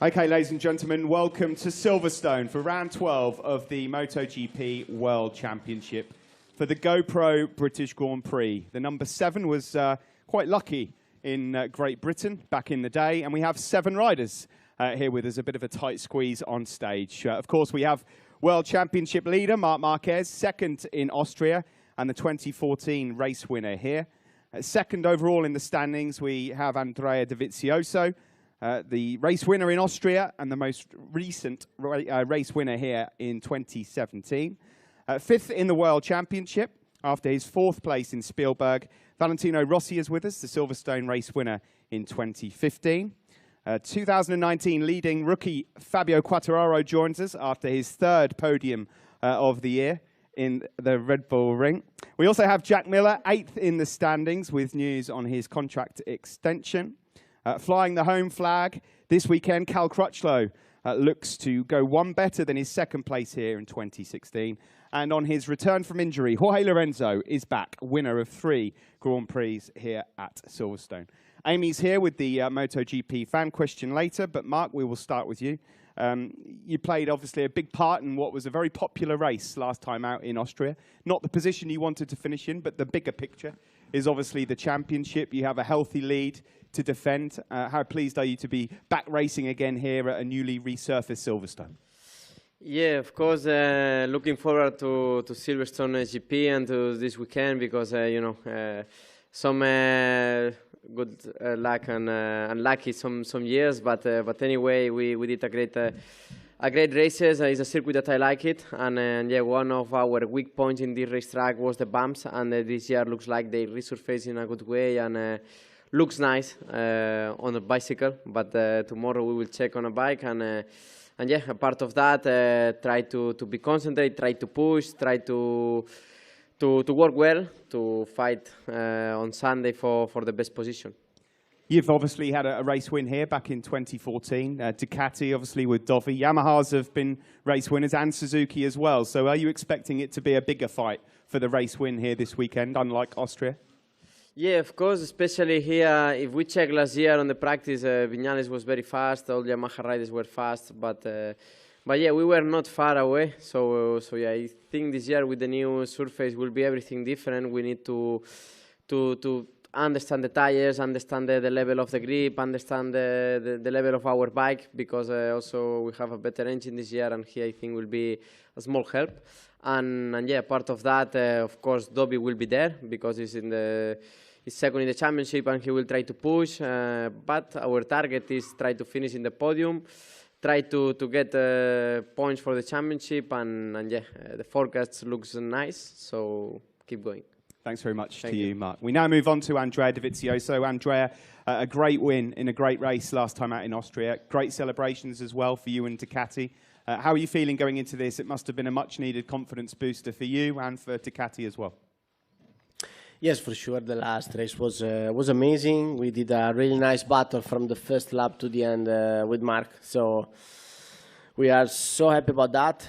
Okay, ladies and gentlemen, welcome to Silverstone for round 12 of the MotoGP World Championship for the GoPro British Grand Prix. The number 7 was quite lucky in Great Britain back in the day, and we have 7 riders here with us, a bit of a tight squeeze on stage. Of course, we have World Championship leader Marc Marquez, second in Austria, and the 2014 race winner here. Second overall in the standings, we have Andrea Dovizioso, the race winner in Austria and the most recent race winner here in 2017. Fifth in the World Championship after his 4th place in Spielberg. Valentino Rossi is with us, the Silverstone race winner in 2015. 2019 leading rookie Fabio Quartararo joins us after his 3rd podium of the year in the Red Bull Ring. We also have Jack Miller, 8th in the standings with news on his contract extension. Flying the home flag this weekend, Cal Crutchlow looks to go one better than his 2nd place here in 2016. And on his return from injury, Jorge Lorenzo is back, winner of 3 Grand Prix here at Silverstone. Amy's here with the MotoGP fan question later, but Mark, we will start with you. You played, obviously, a big part in what was a very popular race last time out in Austria. Not the position you wanted to finish in, but the bigger picture is obviously the championship. You have a healthy lead to defend. How pleased are you to be back racing again here at a newly resurfaced Silverstone? Yeah, of course, looking forward to Silverstone GP and to this weekend because, some good luck and unlucky some years, but anyway, we did a great races. It's a circuit that I like it, and yeah, one of our weak points in this racetrack was the bumps, and this year looks like they resurface in a good way and looks nice on a bicycle. But tomorrow we will check on a bike, and yeah, a part of that, try to be concentrated, try to push, try to work well, to fight on Sunday for the best position. You've obviously had a race win here back in 2014. Ducati, obviously, with Dovi. Yamahas have been race winners and Suzuki as well. So are you expecting it to be a bigger fight for the race win here this weekend, unlike Austria? Yeah, of course, especially here. If we check last year on the practice, Viñales was very fast. All Yamaha riders were fast, but yeah, we were not far away. So yeah, I think this year with the new surface will be everything different. We need to understand the tires, understand the level of the grip, understand the level of our bike, because also we have a better engine this year, and here I think will be a small help. And yeah, part of that, of course, Dobby will be there because he's second in the championship and he will try to push. But our target is try to finish in the podium, try to get points for the championship, and yeah, the forecast looks nice, so keep going. Thanks very much to you, Mark. We now move on to Andrea Dovizioso. Andrea, a great win in a great race last time out in Austria. Great celebrations as well for you and Ducati. How are you feeling going into this? It must have been a much-needed confidence booster for you and for Ducati as well. Yes, for sure. The last race was amazing. We did a really nice battle from the first lap to the end with Mark. So we are so happy about that.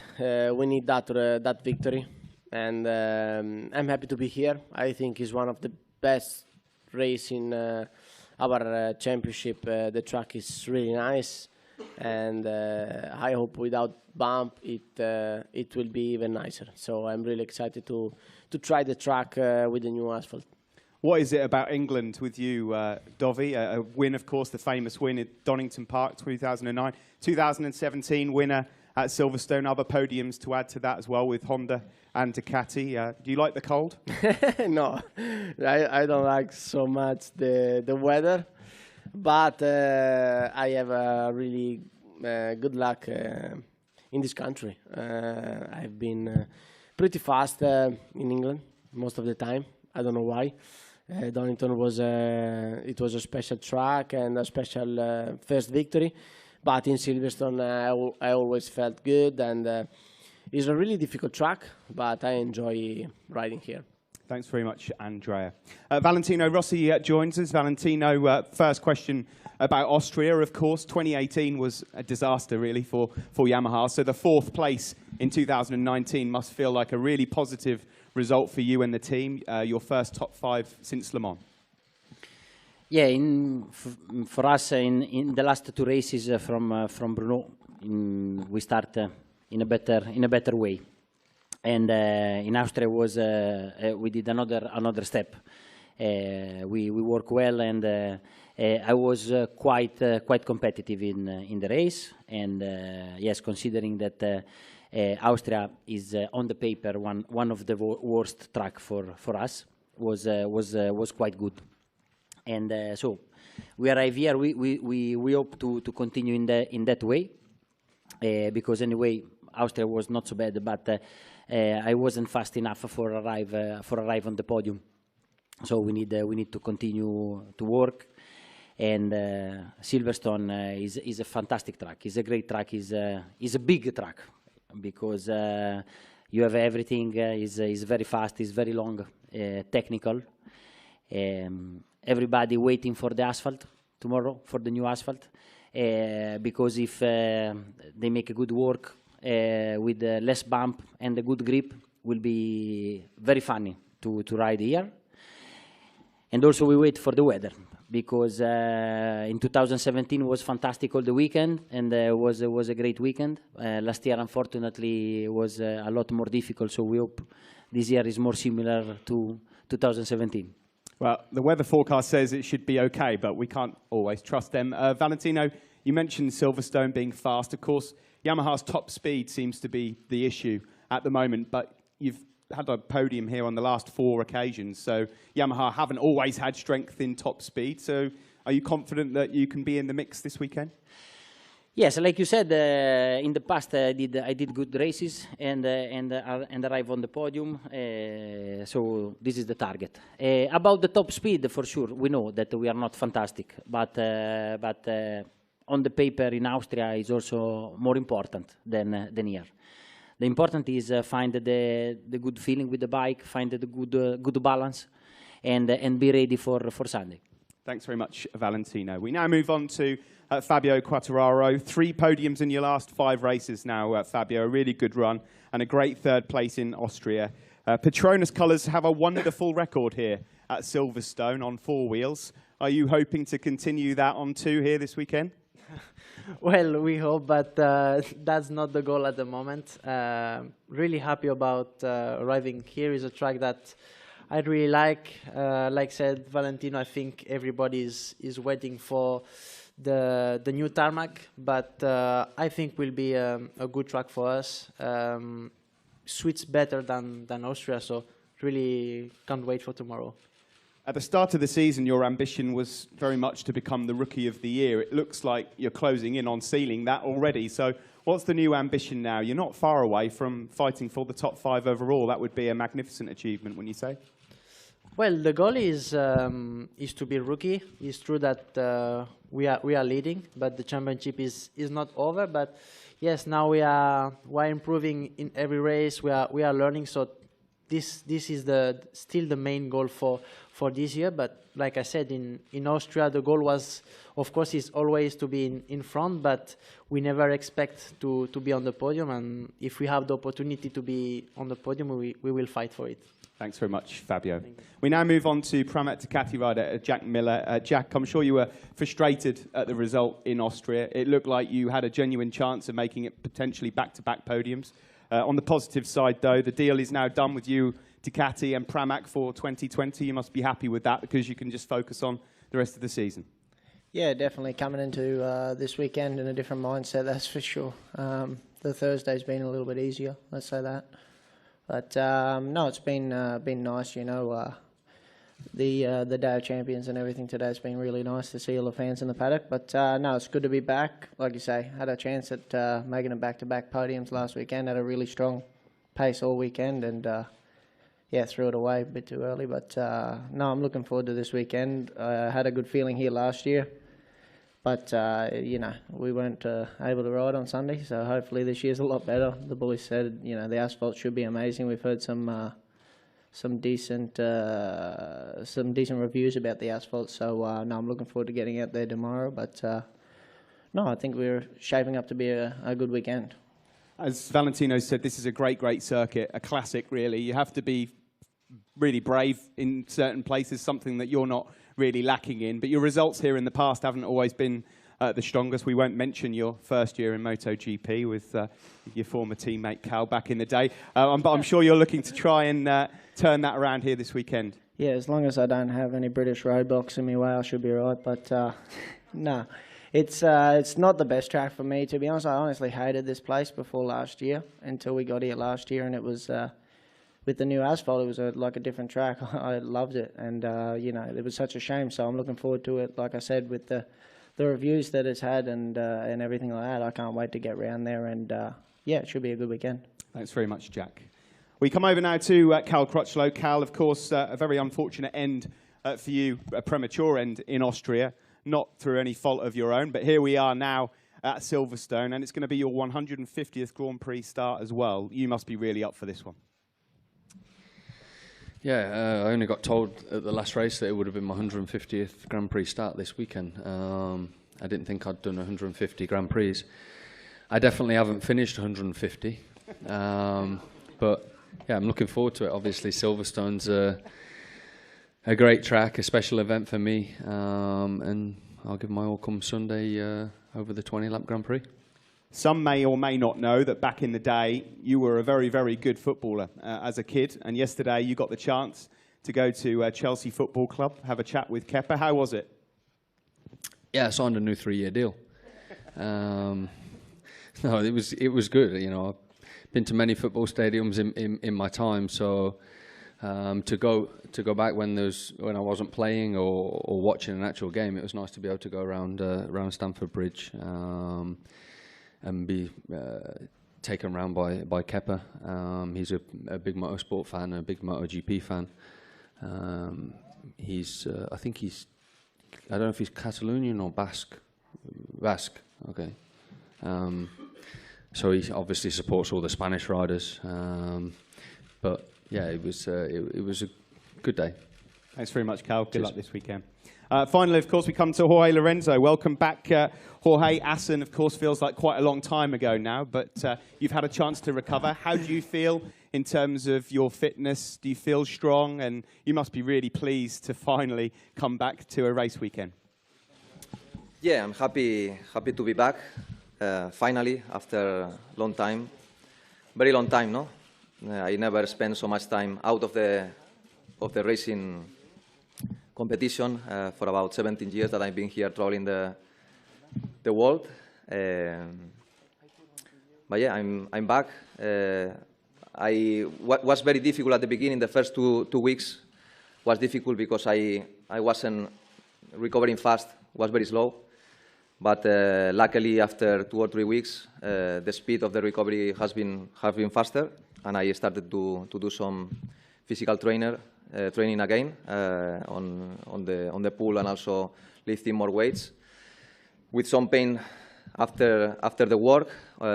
We need that victory. And I'm happy to be here. I think it's one of the best race in our championship. The track is really nice, and I hope without bump it will be even nicer. So I'm really excited to try the track with the new asphalt. What is it about England with you, Dovi? A win, of course, the famous win at Donington Park 2009, 2017 winner at Silverstone, other podiums to add to that as well with Honda and Ducati. Do you like the cold? No, I don't like so much the weather, but I have a really good luck in this country. I've been pretty fast in England most of the time. I don't know why. Donington was it was a special track and a special first victory. But in Silverstone, I always felt good, and it's a really difficult track, but I enjoy riding here. Thanks very much, Andrea. Valentino Rossi joins us. Valentino, first question about Austria, of course. 2018 was a disaster, really, for Yamaha. So the 4th place in 2019 must feel like a really positive result for you and the team, your first top 5 since Le Mans. Yeah, for us in the last two races from Brno, we start in a better way, and in Austria was we did another step. We work well, and I was quite competitive in the race, and yes, considering that Austria is on the paper one of the worst track for us, was quite good. And so we arrive here. We hope to continue in that way, because anyway Austria was not so bad, but I wasn't fast enough for arrive on the podium. So we need to continue to work. And Silverstone is a fantastic track. It's a great track. Is a big track because you have everything. Is very fast. Is very long, technical. Everybody waiting for the asphalt tomorrow, for the new asphalt, because if they make a good work with less bump and a good grip, will be very funny to ride here. And also we wait for the weather, because in 2017 was fantastic all the weekend, and was a great weekend. Last year, unfortunately, was a lot more difficult, so we hope this year is more similar to 2017. Well, the weather forecast says it should be okay, but we can't always trust them. Valentino, you mentioned Silverstone being fast. Of course, Yamaha's top speed seems to be the issue at the moment, but you've had a podium here on the last 4 occasions, so Yamaha haven't always had strength in top speed. So are you confident that you can be in the mix this weekend? Yes, like you said, in the past I did good races and arrive on the podium. So this is the target. About the top speed, for sure, we know that we are not fantastic, but on the paper in Austria is also more important than here. The important is find the good feeling with the bike, find the good balance, and be ready for Sunday. Thanks very much, Valentino. We now move on to Fabio Quartararo. 3 podiums in your last 5 races now, Fabio. A really good run and a great 3rd place in Austria. Petronas colours have a wonderful record here at Silverstone on 4 wheels. Are you hoping to continue that on 2 here this weekend? Well, we hope, but that's not the goal at the moment. Really happy about arriving here. It's a track that I really like. Like said Valentino, I think everybody is waiting for the new tarmac, but I think will be a good track for us. Suits better than Austria, so really can't wait for tomorrow. At the start of the season, your ambition was very much to become the Rookie of the Year. It looks like you're closing in on sealing that already. So what's the new ambition now? You're not far away from fighting for the top 5 overall. That would be a magnificent achievement, wouldn't you say? Well, the goal is to be rookie. It's true that we are leading, but the championship is not over. But yes, now we're improving in every race. We are learning. So this is still the main goal for this year. But like I said, in Austria, the goal was, of course, is always to be in front, but we never expect to be on the podium. And if we have the opportunity to be on the podium, we will fight for it. Thanks very much, Fabio. We now move on to Pramac Ducati rider Jack Miller. Jack, I'm sure you were frustrated at the result in Austria. It looked like you had a genuine chance of making it potentially back-to-back podiums. On the positive side, though, the deal is now done with you, Ducati and Pramac for 2020. You must be happy with that because you can just focus on the rest of the season. Yeah, definitely coming into this weekend in a different mindset, that's for sure. The Thursday's been a little bit easier, let's say that. But no, it's been nice, you know. The Day of Champions and everything today has been really nice to see all the fans in the paddock. But no, it's good to be back. Like you say, had a chance at making it back-to-back podiums last weekend. Had a really strong pace all weekend, and yeah, threw it away a bit too early. But no, I'm looking forward to this weekend. I had a good feeling here last year. But, you know, we weren't able to ride on Sunday, so hopefully this year's a lot better. The boys said, you know, the asphalt should be amazing. We've heard some decent reviews about the asphalt, so no, I'm looking forward to getting out there tomorrow. But, no, I think we're shaping up to be a good weekend. As Valentino said, this is a great circuit, a classic, really. You have to be really brave in certain places, something that you're not really lacking in. But your results here in the past haven't always been the strongest. We won't mention your first year in MotoGP with your former teammate Cal back in the day. But I'm sure you're looking to try and turn that around here this weekend. Yeah, as long as I don't have any British roadblocks in my way, I should be right. But no, it's not the best track for me, to be honest. I honestly hated this place before last year until we got here last year, and it was with the new asphalt, it was like a different track. I loved it, and you know, it was such a shame. So I'm looking forward to it. Like I said, with the reviews that it's had and everything like that, I can't wait to get round there, and yeah, it should be a good weekend. Thanks very much, Jack. We come over now to Cal Crutchlow. Cal, of course, a very unfortunate end for you, a premature end in Austria, not through any fault of your own, but here we are now at Silverstone, and it's going to be your 150th Grand Prix start as well. You must be really up for this one. Yeah, I only got told at the last race that it would have been my 150th Grand Prix start this weekend. I didn't think I'd done 150 Grand Prix. I definitely haven't finished 150, but yeah, I'm looking forward to it. Obviously, Silverstone's a great track, a special event for me, and I'll give my all come Sunday over the 20-lap Grand Prix. Some may or may not know that back in the day, you were a very, very good footballer as a kid. And yesterday, you got the chance to go to Chelsea Football Club, have a chat with Kepa. How was it? Yeah, I signed a new 3-year deal. No, it was good. You know, I've been to many football stadiums in my time, so to go back when I wasn't playing or watching an actual game, it was nice to be able to go around Stamford Bridge. And be taken around by Kepa. He's a big motorsport fan, a big MotoGP fan. I think I don't know if he's Catalonian or Basque. Basque, okay. So he obviously supports all the Spanish riders. But yeah, it was a good day. Thanks very much, Cal. Good luck this weekend. Finally, of course, we come to Jorge Lorenzo. Welcome back, Jorge. Assen, of course, feels like quite a long time ago now, but you've had a chance to recover. How do you feel in terms of your fitness? Do you feel strong? And you must be really pleased to finally come back to a race weekend. Yeah, I'm happy to be back, finally, after a long time. Very long time, no? I never spent so much time out of the racing competition for about 17 years that I've been here traveling the world. But yeah, I'm back. What was very difficult at the beginning, the first two weeks was difficult because I wasn't recovering fast, was very slow. But luckily, after 2 or 3 weeks, the speed of the recovery has been faster, and I started to do some physical training again on the pool and also lifting more weights, with some pain after the work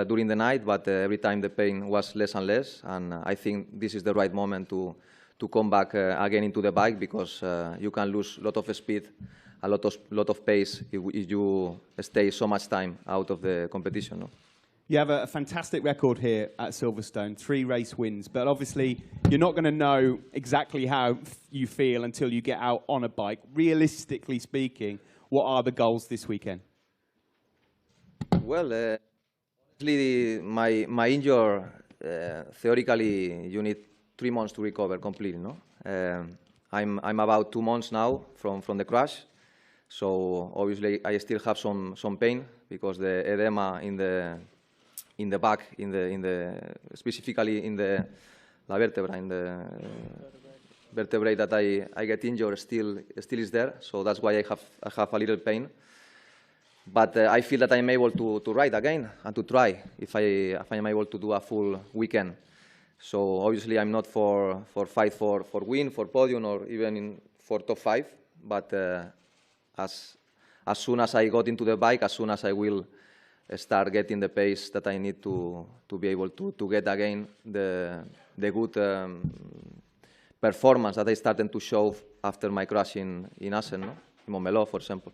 during the night, but every time the pain was less and less, and I think this is the right moment to come back again into the bike, because you can lose a lot of speed, a lot of pace if you stay so much time out of the competition. No? You have a fantastic record here at Silverstone, 3 race wins, but obviously you're not going to know exactly how you feel until you get out on a bike. Realistically speaking, what are the goals this weekend? Well, honestly, my injury, theoretically, you need 3 months to recover completely. No, I'm about 2 months now from the crash, so obviously I still have some pain because the edema in the back, specifically in the vertebra, in the vertebrae that I get injured still is there. So that's why I have a little pain. But I feel that I'm able to ride again and to try if I'm able to do a full weekend. So obviously I'm not for fight for win, for podium, or even for top 5. But as soon as I got into the bike, as soon as I will start getting the pace that I need to be able to get again the good performance that I started to show after my crash in Assen, no? In Montmeló, for example.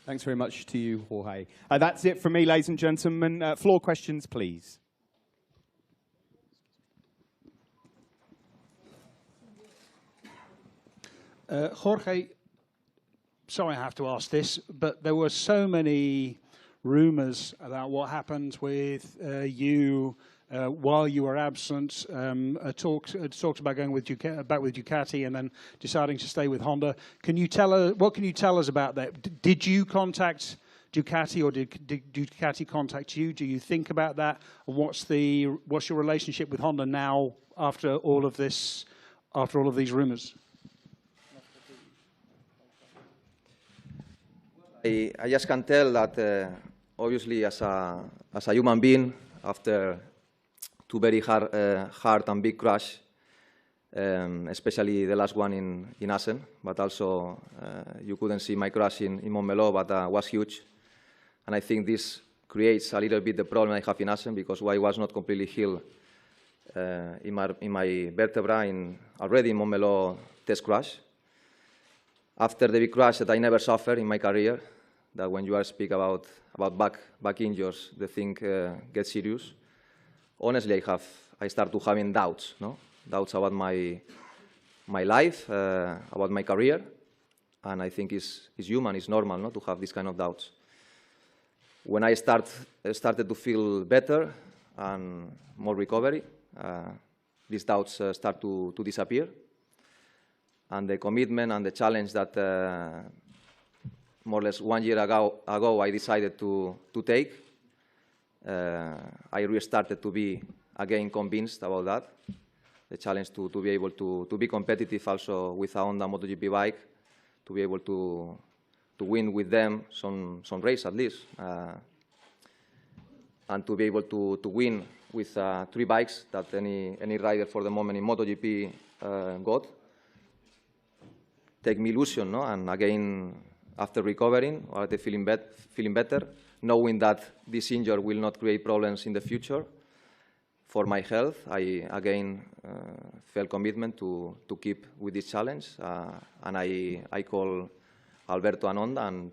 Thanks very much to you, Jorge. That's it from me, ladies and gentlemen. Floor questions, please. Jorge, sorry I have to ask this, but there were so many rumours about what happened with you while you were absent. Talked about going with back with Ducati and then deciding to stay with Honda. What can you tell us about that? Did you contact Ducati, or did Ducati contact you? Do you think about that? And what's your relationship with Honda now after all of this, after all of these rumours? I just can tell that obviously as a human being, after two very hard and big crash, especially the last one in Assen, but also you couldn't see my crash in Montmeló, but was huge. And I think this creates a little bit the problem I have in Assen, because I was not completely healed in my vertebra already in Montmeló test crash. After the big crash that I never suffered in my career, that when you speak about back injuries, the thing gets serious. Honestly, I start to having doubts, no? Doubts about my life, about my career, and I think it's human, it's normal, no, to have this kind of doubts. When I started to feel better and more recovery, these doubts start to disappear, and the commitment and the challenge that more or less 1 year ago I decided to take, I restarted to be again convinced about that. The challenge to be able to be competitive also with a Honda MotoGP bike, to be able to win with them some race at least, and to be able to win with 3 bikes that any rider for the moment in MotoGP got. Take me illusion, no? And again, after recovering or after feeling better, knowing that this injury will not create problems in the future for my health, I again felt commitment to keep with this challenge, and I called Alberto and Honda and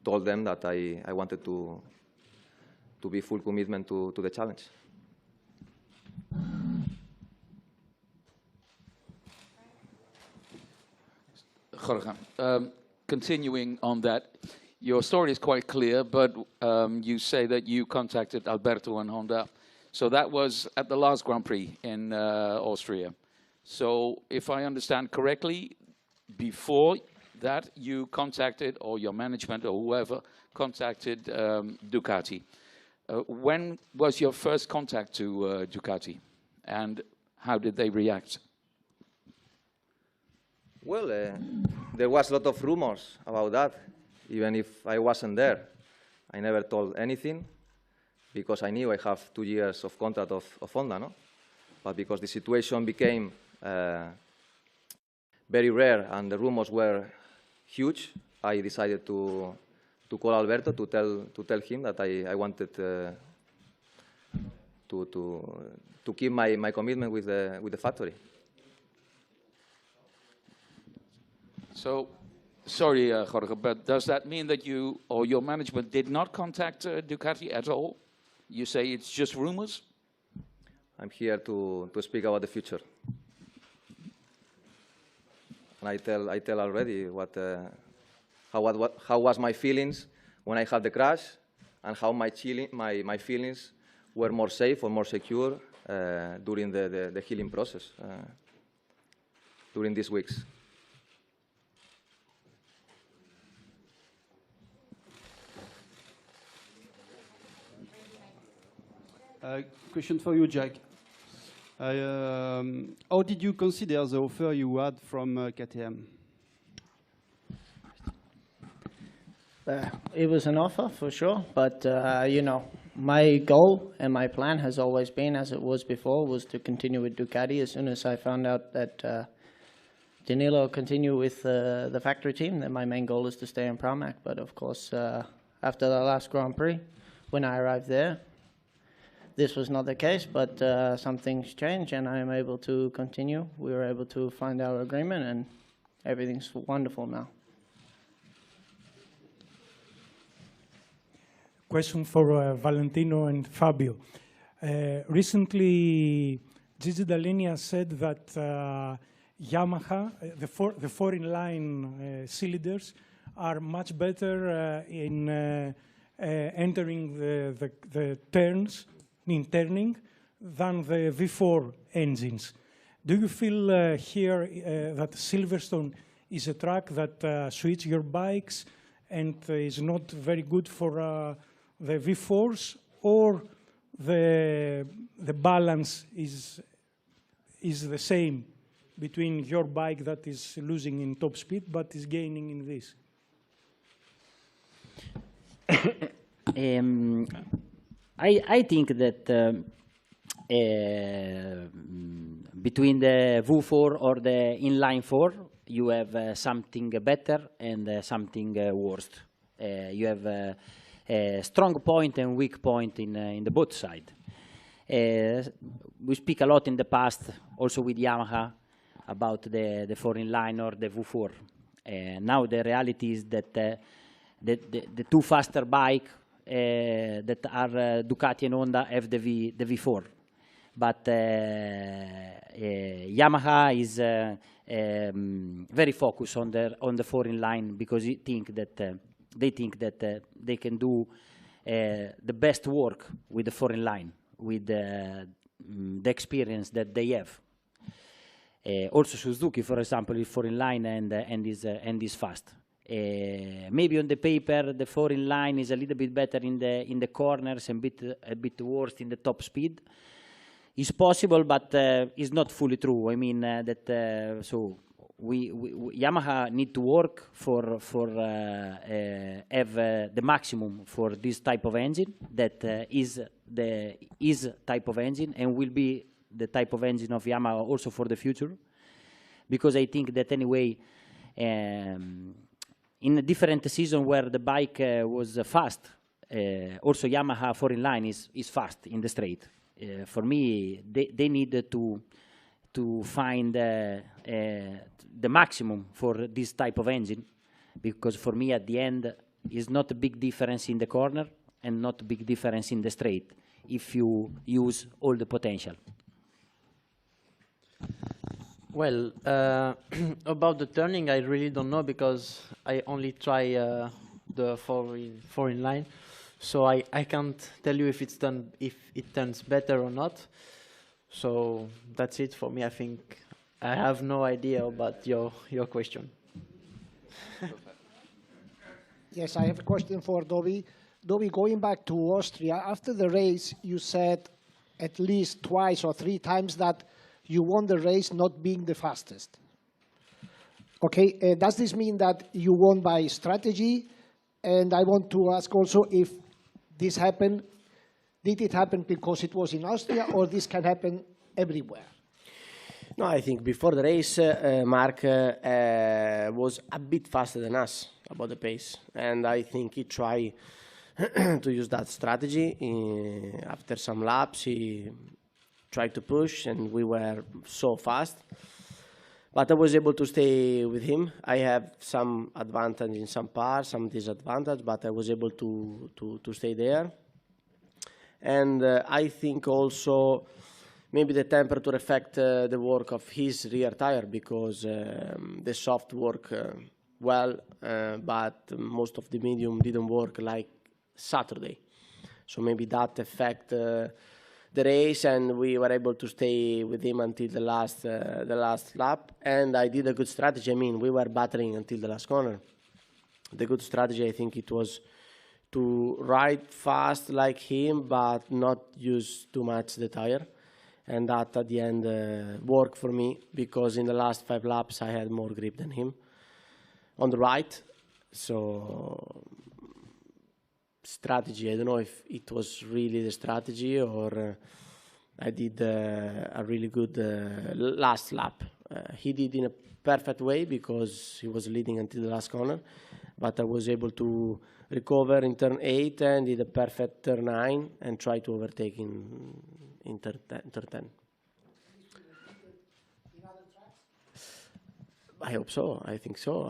told them that I wanted to be full commitment to the challenge. Jorge, continuing on that, your story is quite clear, but you say that you contacted Alberto and Honda. So that was at the last Grand Prix in Austria. So if I understand correctly, before that you contacted, or your management or whoever contacted Ducati. When was your first contact to Ducati, and how did they react? Well, there was a lot of rumors about that, even if I wasn't there. I never told anything, because I knew I have 2 years of contract of Honda, no? But because the situation became very rare and the rumors were huge, I decided to call Alberto to tell him that I wanted to keep my commitment with the factory. So, sorry, Jorge, but does that mean that you or your management did not contact Ducati at all? You say it's just rumors? I'm here to speak about the future. And I tell already how was my feelings when I had the crash, and how my feelings were more safe or more secure during the healing process during these weeks. Question for you, Jack. How did you consider the offer you had from KTM? It was an offer for sure, but you know, my goal and my plan has always been, as it was before, was to continue with Ducati. As soon as I found out that Danilo continue with the factory team, then my main goal is to stay in Pramac. But of course, after the last Grand Prix, when I arrived there, this was not the case, but some things changed and I am able to continue. We were able to find our agreement and everything's wonderful now. Question for Valentino and Fabio. Recently, Gigi Dall'Igna said that Yamaha, the four in-line cylinders, are much better in entering the turns, in turning, than the V4 engines. Do you feel here that Silverstone is a track that suits your bikes and is not very good for the V4s, or the balance is the same between your bike that is losing in top speed but is gaining in this? I think that between the V4 or the inline 4, you have something better and something worse. You have a strong point and weak point in the both side. We speak a lot in the past, also with Yamaha, about the 4 inline or the V4. Now the reality is that the two faster bike that are Ducati and Honda have the V4. But Yamaha is very focused on the 4 inline because they think that they can do the best work with the 4 inline, with the experience that they have. Also Suzuki, for example, is 4 inline and is fast. Maybe on the paper the 4 inline is a little bit better in the corners and a bit worse in the top speed. It's possible, but it's not fully true. I mean so Yamaha need to work for have the maximum for this type of engine that is the type of engine and will be the type of engine of Yamaha also for the future, because I think that anyway in a different season where the bike was fast, also Yamaha 4 inline is fast in the straight. For me, they need to find the maximum for this type of engine, because for me at the end is not a big difference in the corner and not a big difference in the straight if you use all the potential. Well, about the turning, I really don't know because I only try the 4 inline, so I can't tell you if it turns better or not. So that's it for me. I think I have no idea about your question. Yes, I have a question for Dovi. Dovi, going back to Austria, after the race, you said at least twice or 3 times that you won the race not being the fastest. Okay, does this mean that you won by strategy? And I want to ask also if this happened, did it happen because it was in Austria, or this can happen everywhere? No, I think before the race, Mark was a bit faster than us about the pace. And I think he tried to use that strategy. After some laps, he tried to push, and we were so fast. But I was able to stay with him. I have some advantage in some parts, some disadvantage, but I was able to stay there. And I think also maybe the temperature affect the work of his rear tire, because the soft work well, but most of the medium didn't work like Saturday. So maybe that affect the race, and we were able to stay with him until the last lap. And I did a good strategy. I mean, we were battling until the last corner. The good strategy, I think, it was to ride fast like him, but not use too much the tire. And that at the end worked for me, because in the last 5 laps I had more grip than him on the right. So strategy, I don't know if it was really the strategy, or I did a really good last lap. He did in a perfect way because he was leading until the last corner, but I was able to recover in turn 8 and did a perfect turn 9 and try to overtake in turn 10. I hope so. I think so.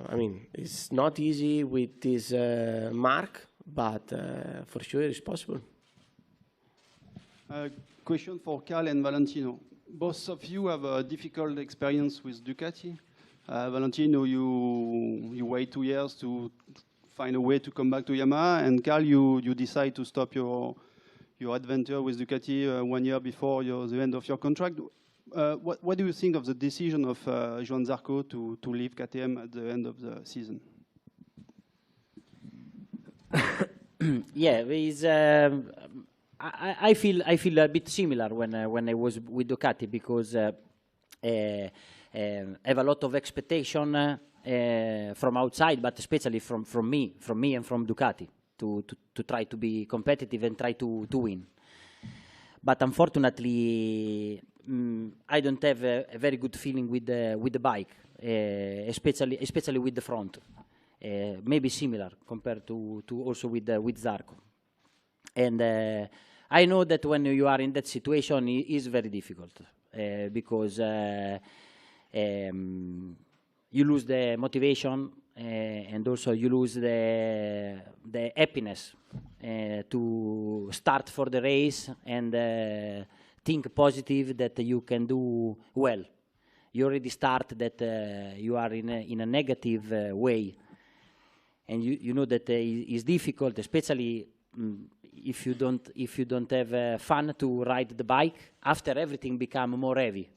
I mean, it's not easy with this mark, but for sure it's possible. Question for Carl and Valentino. Both of you have a difficult experience with Ducati. Valentino, you wait 2 years to find a way to come back to Yamaha, and Carl, you decide to stop your adventure with Ducati 1 year before the end of your contract. What do you think of the decision of Joan Zarco to leave KTM at the end of the season? Yeah, I feel a bit similar when I was with Ducati, because I have a lot of expectation from outside, but especially from me and from Ducati to try to be competitive and try to win. But unfortunately, I don't have a very good feeling with the bike, especially with the front. Maybe similar compared to also with Zarco. And I know that when you are in that situation, it is very difficult because you lose the motivation and also you lose the happiness to start for the race and think positive that you can do well. You already start that you are in a negative way, and you know that it's difficult, especially if you don't have fun to ride the bike. After everything become more heavy.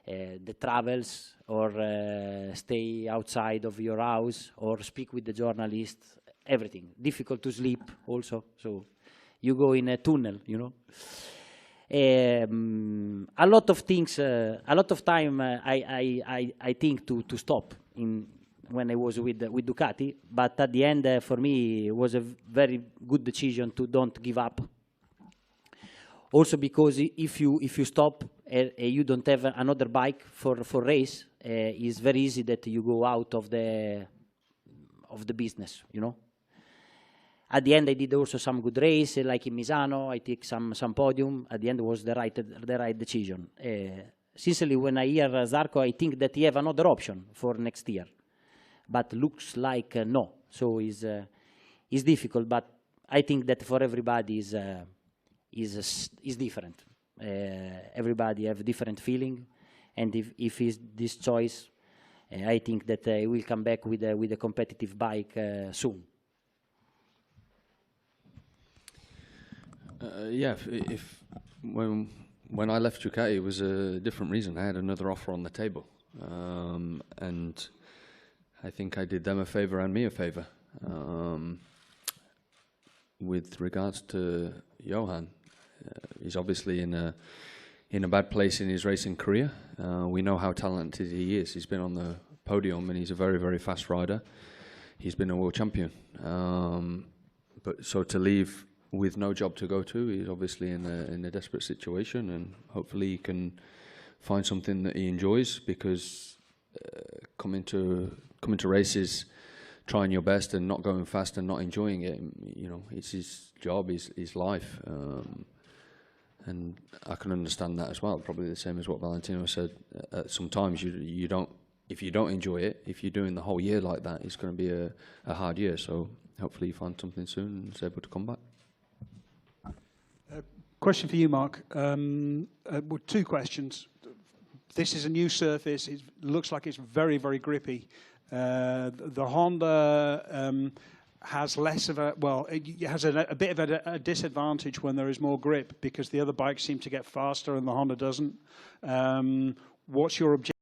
The travels, or stay outside of your house, or speak with the journalist, everything. Difficult to sleep also, so you go in a tunnel, you know. A lot of things, a lot of time I think to stop when I was with Ducati, but at the end for me it was a very good decision to don't give up. Also because if you stop you don't have another bike for race, it's very easy that you go out of the business, you know. At the end, I did also some good race, like in Misano. I took some podium. At the end, was the right decision. Sincerely, when I hear Zarco, I think that he have another option for next year, but looks like no. So it's difficult, but I think that for everybody is different. Everybody have different feeling, and if it's this choice, I think that he will come back with a competitive bike soon. Yeah, when I left Ducati, it was a different reason. I had another offer on the table, and I think I did them a favor and me a favor. With regards to Johan, he's obviously in a bad place in his racing career. We know how talented he is. He's been on the podium and he's a very, very fast rider. He's been a world champion. But so to leave with no job to go to, he's obviously in a desperate situation, and hopefully he can find something that he enjoys, because coming to races, trying your best and not going fast and not enjoying it, you know, it's his job, his life. And I can understand that as well, probably the same as what Valentino said. Sometimes you don't, if you don't enjoy it, if you're doing the whole year like that, it's going to be a hard year. So hopefully you find something soon and is able to come back. Question for you, Mark. Two questions. This is a new surface. It looks like it's very, very grippy. The Honda has less of it has a bit of a disadvantage when there is more grip, because the other bikes seem to get faster and the Honda doesn't. What's your objective?